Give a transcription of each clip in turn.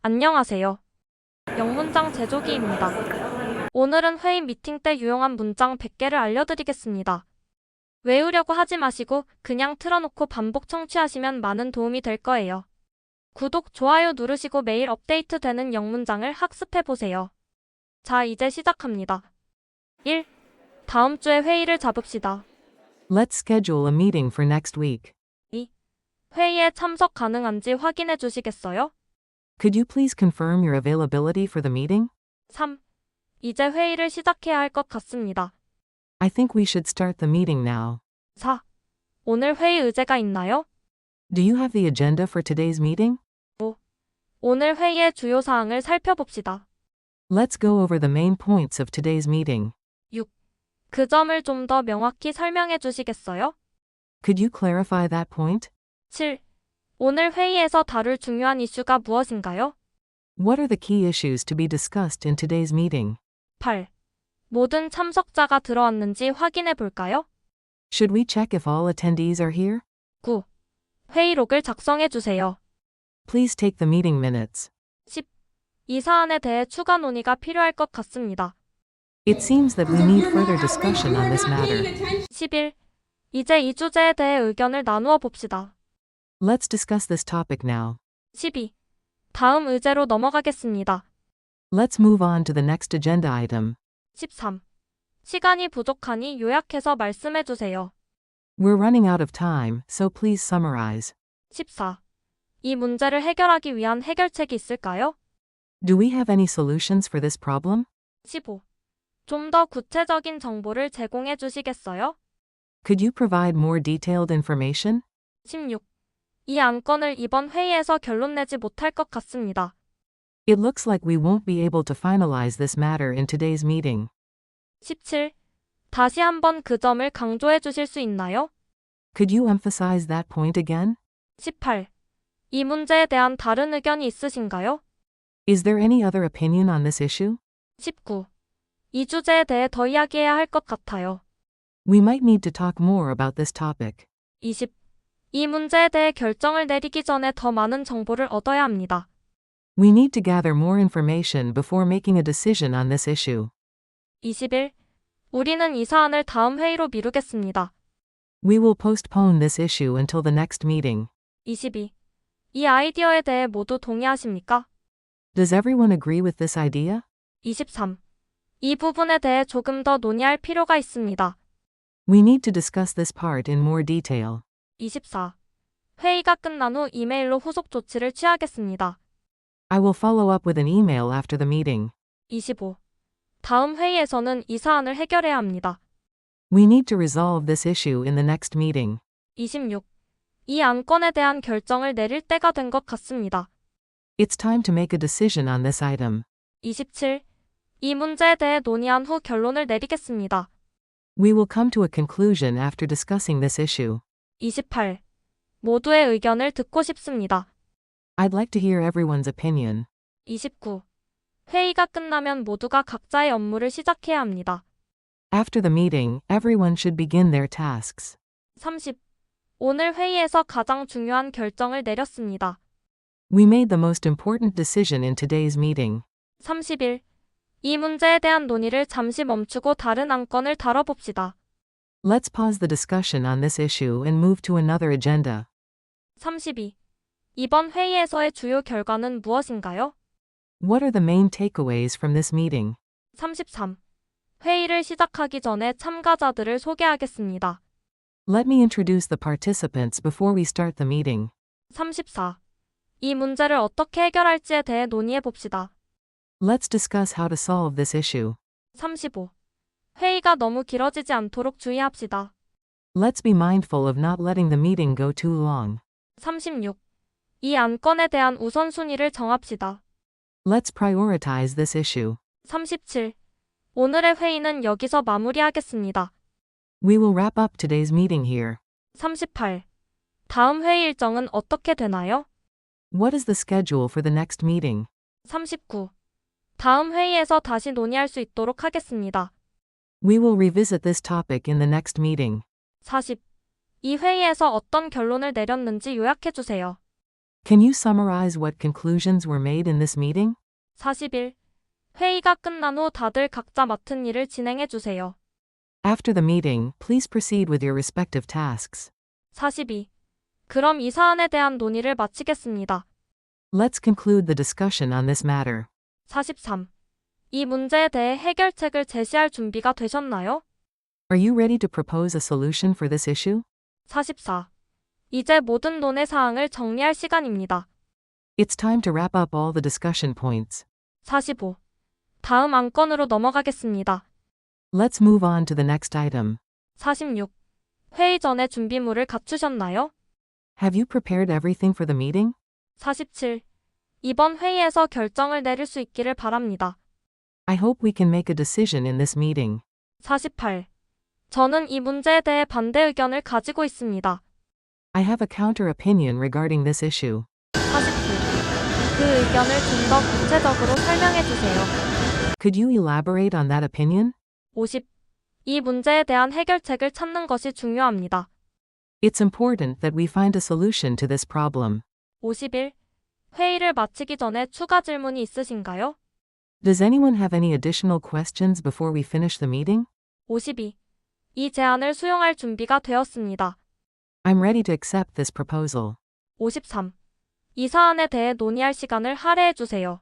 안녕하세요. 영문장 제조기입니다. 오늘은 회의 미팅 때 유용한 문장 100개를 알려드리겠습니다. 외우려고 하지 마시고 그냥 틀어놓고 반복 청취하시면 많은 도움이 될 거예요. 구독, 좋아요 누르시고 매일 업데이트되는 영문장을 학습해보세요. 자, 이제 시작합니다. 1. 다음 주에 회의를 잡읍시다. Let's schedule a meeting for next week. 2. 회의에 참석 가능한지 확인해 주시겠어요? Could you please confirm your availability for the meeting? 3. 이제 회의를 시작해야 할 것 같습니다. I think we should start the meeting now. 4. 오늘 회의 의제가 있나요? Do you have the agenda for today's meeting? 5. 오늘 회의의 주요 사항을 살펴봅시다. Let's go over the main points of today's meeting. 6. 그 점을 좀 더 명확히 설명해 주시겠어요? Could you clarify that point? 7. 오늘 회의에서 다룰 중요한 이슈가 무엇인가요? What are the key issues to be discussed in today's meeting? 8. 모든 참석자가 들어왔는지 확인해 볼까요? Should we check if all attendees are here? 9. 회의록을 작성해 주세요. Please take the meeting minutes. 10. 이 사안에 대해 추가 논의가 필요할 것 같습니다. It seems that we need further discussion on this matter. 11. 이제 이 주제에 대해 의견을 나누어 봅시다. Let's discuss this topic now. 12. 다음 의제로 넘어가겠습니다. Let's move on to the next agenda item. 13. 시간이 부족하니 요약해서 말씀해 주세요. We're running out of time, so please summarize. 14. 이 문제를 해결하기 위한 해결책이 있을까요? Do we have any solutions for this problem? 15. 좀 더 구체적인 정보를 제공해 주시겠어요? Could you provide more detailed information? 16. 이 안건을 이번 회의에서 결론 내지 못할 것 같습니다. It looks like we won't be able to finalize this matter in today's meeting. 17. 다시 한번 그 점을 강조해 주실 수 있나요? Could you emphasize that point again? 18. 이 문제에 대한 다른 의견이 있으신가요? Is there any other opinion on this issue? 19. 이 주제에 대해 더 이야기해야 할 것 같아요. We might need to talk more about this topic. 20. 이 문제에 대해 결정을 내리기 전에 더 많은 정보를 얻어야 합니다. We need to gather more information before making a decision on this issue. 21. 우리는 이 사안을 다음 회의로 미루겠습니다. We will postpone this issue until the next meeting. 22. 이 아이디어에 대해 모두 동의하십니까? Does everyone agree with this idea? 23. 이 부분에 대해 조금 더 논의할 필요가 있습니다. We need to discuss this part in more detail. 24. 회의가 끝난 후 이메일로 후속 조치를 취하겠습니다. I will follow up with an email after the meeting. 25. 다음 회의에서는 이 사안을 해결해야 합니다. We need to resolve this issue in the next meeting. 26. 이 안건에 대한 결정을 내릴 때가 된 것 같습니다. It's time to make a decision on this item. 27. 이 문제에 대해 논의한 후 결론을 내리겠습니다. We will come to a conclusion after discussing this issue. 28. 모두의 의견을 듣고 싶습니다. I'd like to hear everyone's opinion. 29. 회의가 끝나면 모두가 각자의 업무를 시작해야 합니다. After the meeting, everyone should begin their tasks. 30. 오늘 회의에서 가장 중요한 결정을 내렸습니다. We made the most important decision in today's meeting. 31. 이 문제에 대한 논의를 잠시 멈추고 다른 안건을 다뤄봅시다. Let's pause the discussion on this issue and move to another agenda. 32. 이번 회의에서의 주요 결과는 무엇인가요? What are the main takeaways from this meeting? 33. 회의를 시작하기 전에 참가자들을 소개하겠습니다. Let me introduce the participants before we start the meeting. 34. 이 문제를 어떻게 해결할지에 대해 논의해 봅시다. Let's discuss how to solve this issue. 35. 회의가 너무 길어지지 않도록 주의합시다. Let's be mindful of not letting the meeting go too long. 36. 이 안건에 대한 우선순위를 정합시다. Let's prioritize this issue. 37. 오늘의 회의는 여기서 마무리하겠습니다. We will wrap up today's meeting here. 38. 다음 회의 일정은 어떻게 되나요? What is the schedule for the next meeting? 39. 다음 회의에서 다시 논의할 수 있도록 하겠습니다. We will revisit this topic in the next meeting. 40. 이 회의에서 어떤 결론을 내렸는지 요약해 주세요. Can you summarize what conclusions were made in this meeting? 41. 회의가 끝난 후 다들 각자 맡은 일을 진행해 주세요. After the meeting, please proceed with your respective tasks. 42. 그럼 이 사안에 대한 논의를 마치겠습니다. Let's conclude the discussion on this matter. 43. 이 문제에 대해 해결책을 제시할 준비가 되셨나요? Are you ready to propose a solution for this issue? 44. 이제 모든 논의 사항을 정리할 시간입니다. It's time to wrap up all the discussion points. 45. 다음 안건으로 넘어가겠습니다. Let's move on to the next item. 46. 회의 전에 준비물을 갖추셨나요? Have you prepared everything for the meeting? 47. 이번 회의에서 결정을 내릴 수 있기를 바랍니다. I hope we can make a decision in this meeting. 48. 저는 이 문제에 대해 반대 의견을 가지고 있습니다. I have a counter opinion regarding this issue. 49. 그 의견을 좀 더 구체적으로 설명해 주세요. Could you elaborate on that opinion? 50. 이 문제에 대한 해결책을 찾는 것이 중요합니다. It's important that we find a solution to this problem. 51. 회의를 마치기 전에 추가 질문이 있으신가요? Does anyone have any additional questions before we finish the meeting? 52. 이 제안을 수용할 준비가 되었습니다. I'm ready to accept this proposal. 53. 이 사안에 대해 논의할 시간을 할애해 주세요.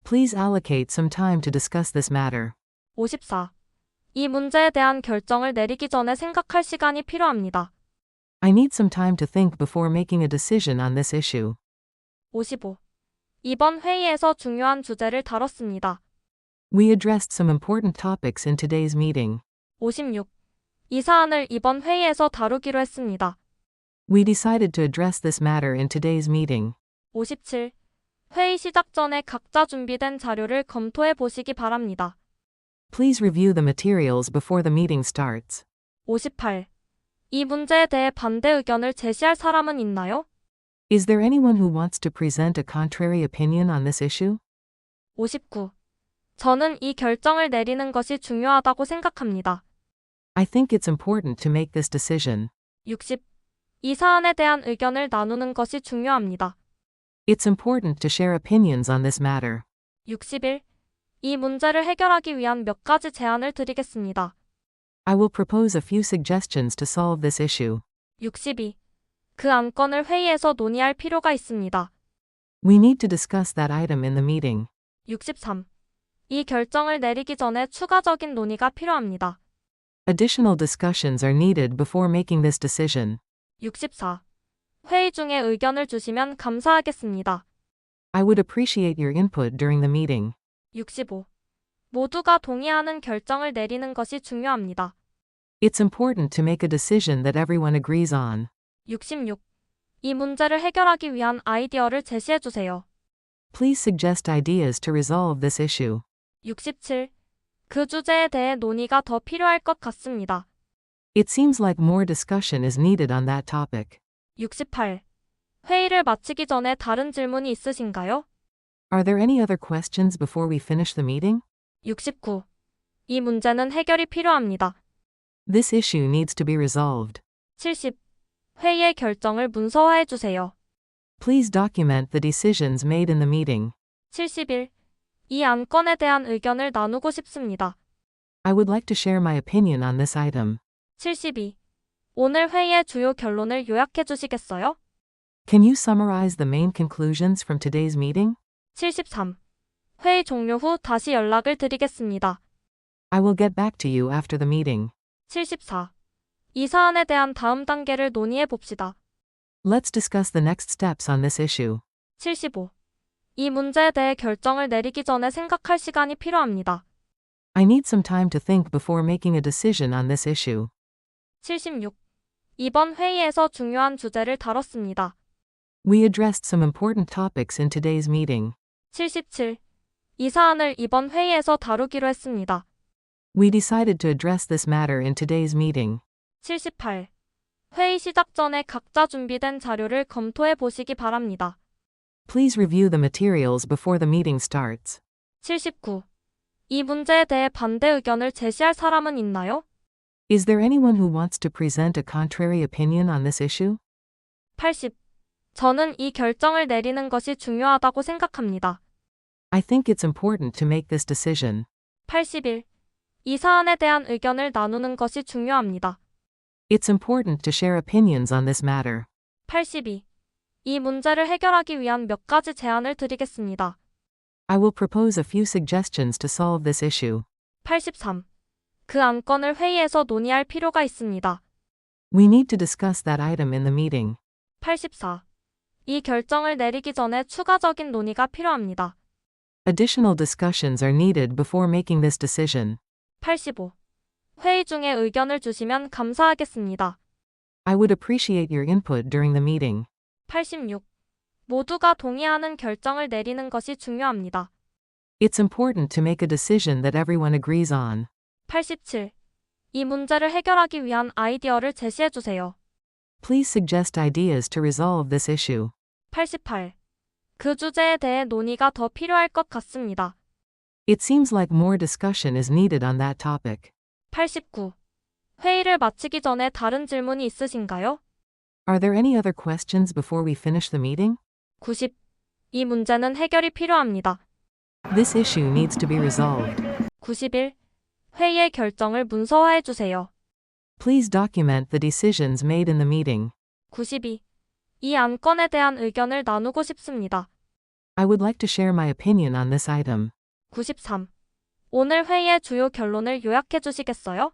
Please allocate some time to discuss this matter. 54. 이 문제에 대한 결정을 내리기 전에 생각할 시간이 필요합니다. I need some time to think before making a decision on this issue. 55. 이번 회의에서 중요한 주제를 다뤘습니다. We addressed some important topics in today's meeting. 56. 이 사안을 이번 회의에서 다루기로 했습니다. We decided to address this matter in today's meeting. 57. 회의 시작 전에 각자 준비된 자료를 검토해 보시기 바랍니다. Please review the materials before the meeting starts. 58. 이 문제에 대해 반대 의견을 제시할 사람은 있나요? Is there anyone who wants to present a contrary opinion on this issue? 59. 저는 이 결정을 내리는 것이 중요하다고 생각합니다. I think it's important to make this decision. 60. 이 사안에 대한 의견을 나누는 것이 중요합니다. It's important to share opinions on this matter. 61. 이 문제를 해결하기 위한 몇 가지 제안을 드리겠습니다. I will propose a few suggestions to solve this issue. 62. 그 안건을 회의에서 논의할 필요가 있습니다. We need to discuss that item in the meeting. 63. 이 결정을 내리기 전에 추가적인 논의가 필요합니다. Additional discussions are needed before making this decision. 64. 회의 중에 의견을 주시면 감사하겠습니다. I would appreciate your input during the meeting. 65. 모두가 동의하는 결정을 내리는 것이 중요합니다. It's important to make a decision that everyone agrees on. 66. 이 문제를 해결하기 위한 아이디어를 제시해 주세요. Please suggest ideas to resolve this issue. 67. 그 주제에 대해 논의가 더 필요할 것 같습니다. It seems like more discussion is needed on that topic. 68. 회의를 마치기 전에 다른 질문이 있으신가요? Are there any other questions before we finish the meeting? 69. 이 문제는 해결이 필요합니다. This issue needs to be resolved. 70. 회의의 결정을 문서화해 주세요. Please document the decisions made in the meeting. 71. 이 안건에 대한 의견을 나누고 싶습니다. I would like to share my opinion on this item. 72. 오늘 회의의 주요 결론을 요약해 주시겠어요? Can you summarize the main conclusions from today's meeting? 73. 회의 종료 후 다시 연락을 드리겠습니다. I will get back to you after the meeting. 74. 이 사안에 대한 다음 단계를 논의해 봅시다. Let's discuss the next steps on this issue. 75. 이 문제에 대해 결정을 내리기 전에 생각할 시간이 필요합니다. I need some time to think before making a decision on this issue. 76. 이번 회의에서 중요한 주제를 다뤘습니다. We addressed some important topics in today's meeting. 77. 이 사안을 이번 회의에서 다루기로 했습니다. We decided to address this matter in today's meeting. 78. 회의 시작 전에 각자 준비된 자료를 검토해 보시기 바랍니다. Please review the materials before the meeting starts. 79. 이 문제에 대해 반대 의견을 제시할 사람은 있나요? Is there anyone who wants to present a contrary opinion on this issue? 80. 저는 이 결정을 내리는 것이 중요하다고 생각합니다. I think it's important to make this decision. 81. 이 사안에 대한 의견을 나누는 것이 중요합니다. It's important to share opinions on this matter. 82. 이 문제를 해결하기 위한 몇 가지 제안을 드리겠습니다. I will propose a few suggestions to solve this issue. 83. 그 안건을 회의에서 논의할 필요가 있습니다. We need to discuss that item in the meeting. 84. 이 결정을 내리기 전에 추가적인 논의가 필요합니다. Additional discussions are needed before making this decision. 85. 회의 중에 의견을 주시면 감사하겠습니다. I would appreciate your input during the meeting. 86. 모두가 동의하는 결정을 내리는 것이 중요합니다. It's important to make a decision that everyone agrees on. 87. 이 문제를 해결하기 위한 아이디어를 제시해 주세요. Please suggest ideas to resolve this issue. 88. 그 주제에 대해 논의가 더 필요할 것 같습니다. It seems like more discussion is needed on that topic. 89. 회의를 마치기 전에 다른 질문이 있으신가요? Are there any other questions before we finish the meeting? 90. 이 문제는 해결이 필요합니다. This issue needs to be resolved. 91. 회의의 결정을 문서화해 주세요. Please document the decisions made in the meeting. 92. 이 안건에 대한 의견을 나누고 싶습니다. I would like to share my opinion on this item. 93. 오늘 회의의 주요 결론을 요약해 주시겠어요?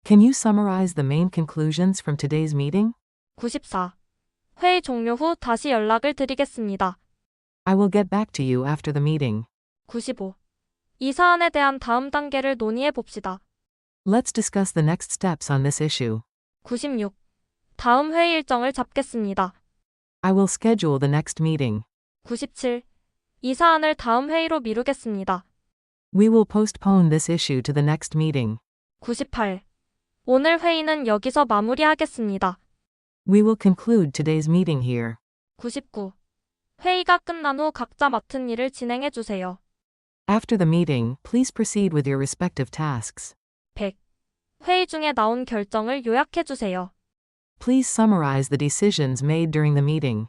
Can you summarize the main conclusions from today's meeting? 94. 회의 종료 후 다시 연락을 드리겠습니다. I will get back to you after the meeting. 95. 이 사안에 대한 다음 단계를 논의해 봅시다. Let's discuss the next steps on this issue. 96. 다음 회의 일정을 잡겠습니다. I will schedule the next meeting. 97. 이 사안을 다음 회의로 미루겠습니다. We will postpone this issue to the next meeting. 98. 오늘 회의는 여기서 마무리하겠습니다. We will conclude today's meeting here. 99. 회의가 끝난 후 각자 맡은 일을 진행해 주세요. After the meeting, please proceed with your respective tasks. 100. 회의 중에 나온 결정을 요약해 주세요. Please summarize the decisions made during the meeting.